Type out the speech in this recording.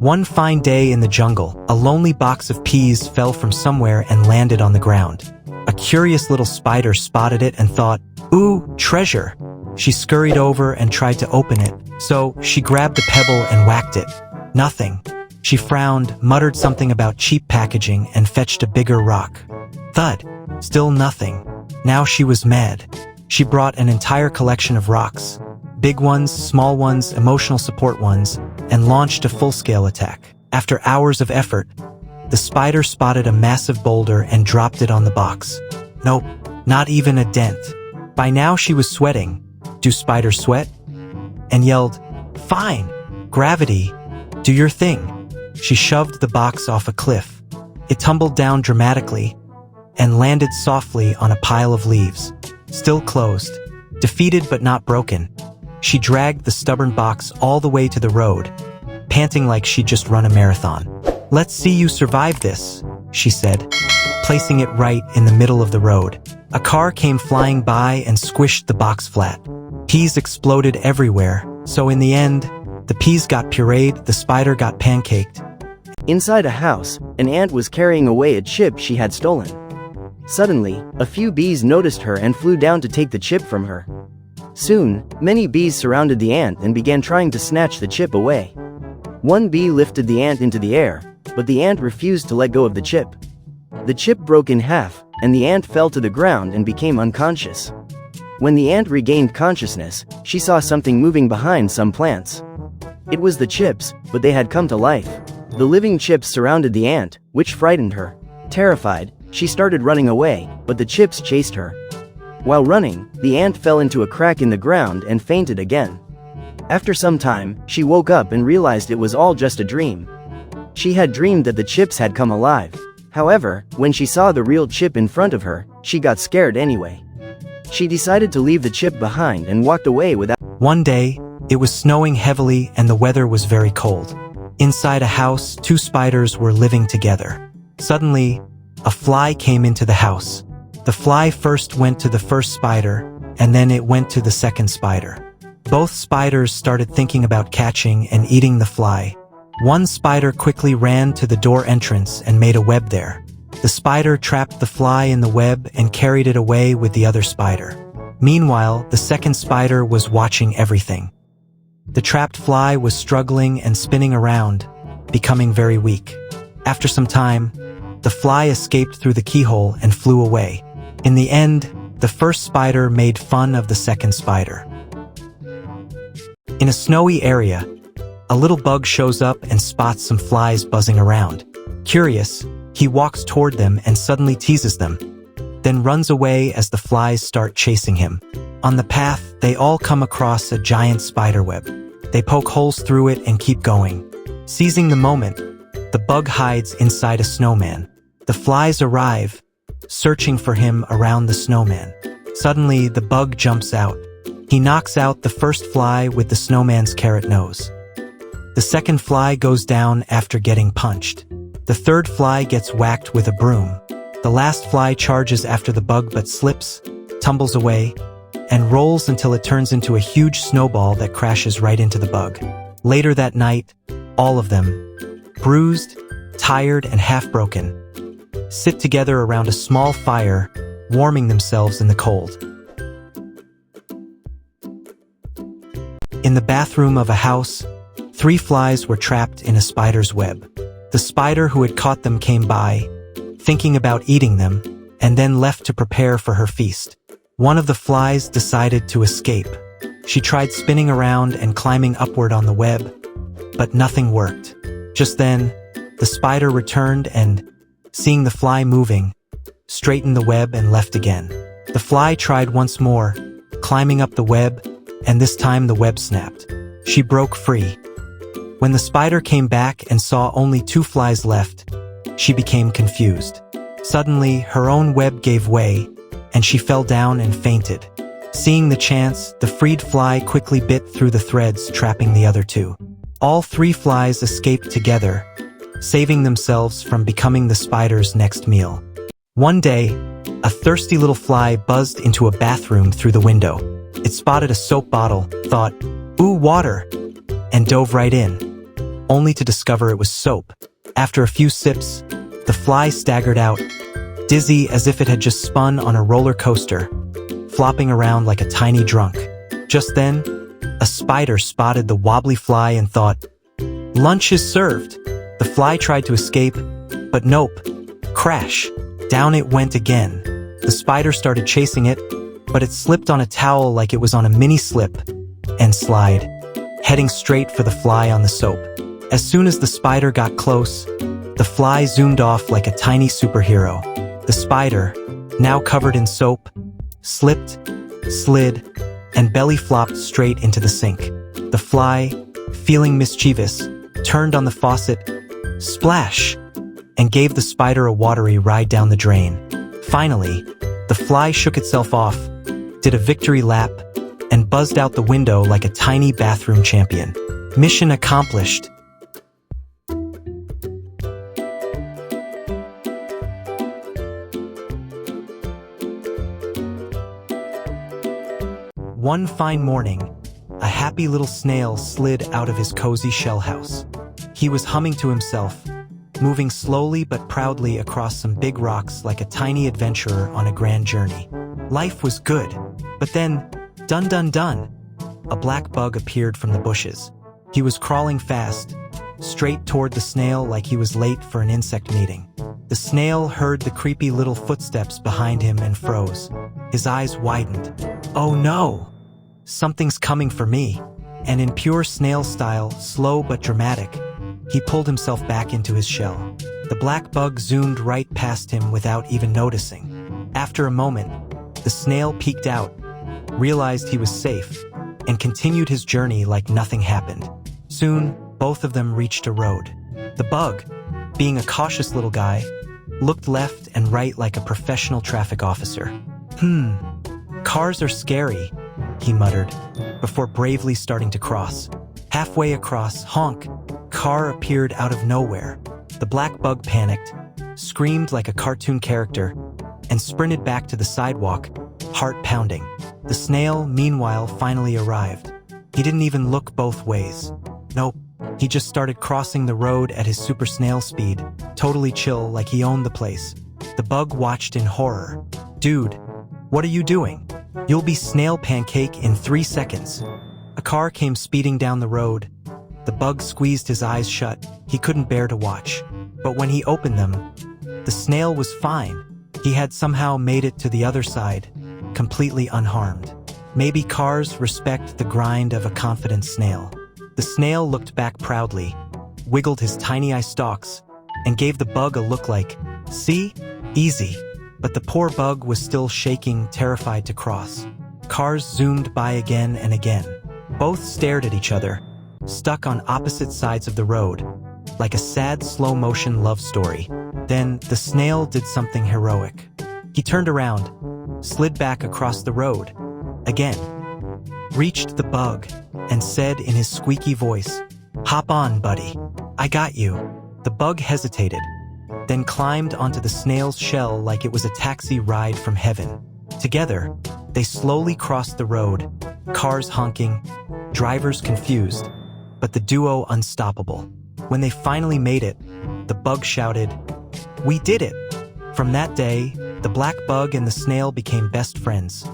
One fine day in the jungle, a lonely box of peas fell from somewhere and landed on the ground. A curious little spider spotted it and thought, "Ooh, treasure." She scurried over and tried to open it, so she grabbed a pebble and whacked it. Nothing. She frowned, muttered something about cheap packaging, and fetched a bigger rock. Thud. Still nothing. Now she was mad. She brought an entire collection of rocks. Big ones, small ones, emotional support ones, and launched a full-scale attack. After hours of effort, the spider spotted a massive boulder and dropped it on the box. Nope, not even a dent. By now she was sweating. Do spiders sweat? And yelled, "Fine, gravity, do your thing." She shoved the box off a cliff. It tumbled down dramatically and landed softly on a pile of leaves. Still closed, defeated but not broken. She dragged the stubborn box all the way to the road, panting like she'd just run a marathon. "Let's see you survive this," she said, placing it right in the middle of the road. A car came flying by and squished the box flat. Peas exploded everywhere, so in the end, the peas got pureed, the spider got pancaked. Inside a house, an ant was carrying away a chip she had stolen. Suddenly, a few bees noticed her and flew down to take the chip from her. Soon, many bees surrounded the ant and began trying to snatch the chip away. One bee lifted the ant into the air, but the ant refused to let go of the chip. The chip broke in half, and the ant fell to the ground and became unconscious. When the ant regained consciousness, she saw something moving behind some plants. It was the chips, but they had come to life. The living chips surrounded the ant, which frightened her. Terrified, she started running away, but the chips chased her. While running, the ant fell into a crack in the ground and fainted again. After some time, she woke up and realized it was all just a dream. She had dreamed that the chips had come alive. However, when she saw the real chip in front of her, she got scared anyway. She decided to leave the chip behind and walked away without. One day, it was snowing heavily and the weather was very cold. Inside a house, two spiders were living together. Suddenly, a fly came into the house. The fly first went to the first spider, and then it went to the second spider. Both spiders started thinking about catching and eating the fly. One spider quickly ran to the door entrance and made a web there. The spider trapped the fly in the web and carried it away with the other spider. Meanwhile, the second spider was watching everything. The trapped fly was struggling and spinning around, becoming very weak. After some time, the fly escaped through the keyhole and flew away. In the end, the first spider made fun of the second spider. In a snowy area, a little bug shows up and spots some flies buzzing around. Curious, he walks toward them and suddenly teases them, then runs away as the flies start chasing him. On the path, they all come across a giant spider web. They poke holes through it and keep going. Seizing the moment, the bug hides inside a snowman. The flies arrive, searching for him around the snowman. Suddenly, the bug jumps out. He knocks out the first fly with the snowman's carrot nose. The second fly goes down after getting punched. The third fly gets whacked with a broom. The last fly charges after the bug but slips, tumbles away, and rolls until it turns into a huge snowball that crashes right into the bug. Later that night, all of them, bruised, tired, and half-broken, sit together around a small fire, warming themselves in the cold. In the bathroom of a house, 3 flies were trapped in a spider's web. The spider who had caught them came by, thinking about eating them, and then left to prepare for her feast. One of the flies decided to escape. She tried spinning around and climbing upward on the web, but nothing worked. Just then, the spider returned and, seeing the fly moving, straightened the web and left again. The fly tried once more, climbing up the web, and this time the web snapped. She broke free. When the spider came back and saw only 2 flies left, she became confused. Suddenly, her own web gave way, and she fell down and fainted. Seeing the chance, the freed fly quickly bit through the threads, trapping the other 2. All 3 flies escaped together, saving themselves from becoming the spider's next meal. One day, a thirsty little fly buzzed into a bathroom through the window. It spotted a soap bottle, thought, "Ooh, water," and dove right in. only to discover it was soap. After a few sips, the fly staggered out, dizzy as if it had just spun on a roller coaster, flopping around like a tiny drunk. Just then, a spider spotted the wobbly fly and thought, "Lunch is served." The fly tried to escape, but nope. Crash. Down it went again. The spider started chasing it, but it slipped on a towel like it was on a mini slip and slide, heading straight for the fly on the soap. As soon as the spider got close, the fly zoomed off like a tiny superhero. The spider, now covered in soap, slipped, slid, and belly flopped straight into the sink. The fly, feeling mischievous, turned on the faucet, splash, and gave the spider a watery ride down the drain. Finally, the fly shook itself off, did a victory lap, and buzzed out the window like a tiny bathroom champion. Mission accomplished. One fine morning, a happy little snail slid out of his cozy shell house. He was humming to himself, moving slowly but proudly across some big rocks like a tiny adventurer on a grand journey. Life was good, but then, dun dun dun, a black bug appeared from the bushes. He was crawling fast, straight toward the snail like he was late for an insect meeting. The snail heard the creepy little footsteps behind him and froze. His eyes widened. Oh no! Something's coming for me. And in pure snail style, slow but dramatic, he pulled himself back into his shell. The black bug zoomed right past him without even noticing. After a moment, the snail peeked out, realized he was safe, and continued his journey like nothing happened. Soon, both of them reached a road. The bug, being a cautious little guy, looked left and right like a professional traffic officer. Cars are scary, he muttered, before bravely starting to cross. Halfway across, honk, car appeared out of nowhere. The black bug panicked, screamed like a cartoon character, and sprinted back to the sidewalk, heart pounding. The snail, meanwhile, finally arrived. He didn't even look both ways. Nope, he just started crossing the road at his super snail speed, totally chill like he owned the place. The bug watched in horror. Dude, what are you doing? You'll be snail pancake in 3 seconds. A car came speeding down the road. The bug squeezed his eyes shut. He couldn't bear to watch. But when he opened them, the snail was fine. He had somehow made it to the other side, completely unharmed. Maybe cars respect the grind of a confident snail. The snail looked back proudly, wiggled his tiny eye stalks, and gave the bug a look like, "See? Easy." But the poor bug was still shaking, terrified to cross. Cars zoomed by again and again. Both stared at each other, stuck on opposite sides of the road, like a sad slow-motion love story. Then the snail did something heroic. He turned around, slid back across the road, again, reached the bug, and said in his squeaky voice, "Hop on, buddy. I got you." The bug hesitated, then climbed onto the snail's shell like it was a taxi ride from heaven. Together, they slowly crossed the road, cars honking, drivers confused, but the duo unstoppable. When they finally made it, the bug shouted, "We did it!" From that day, the black bug and the snail became best friends.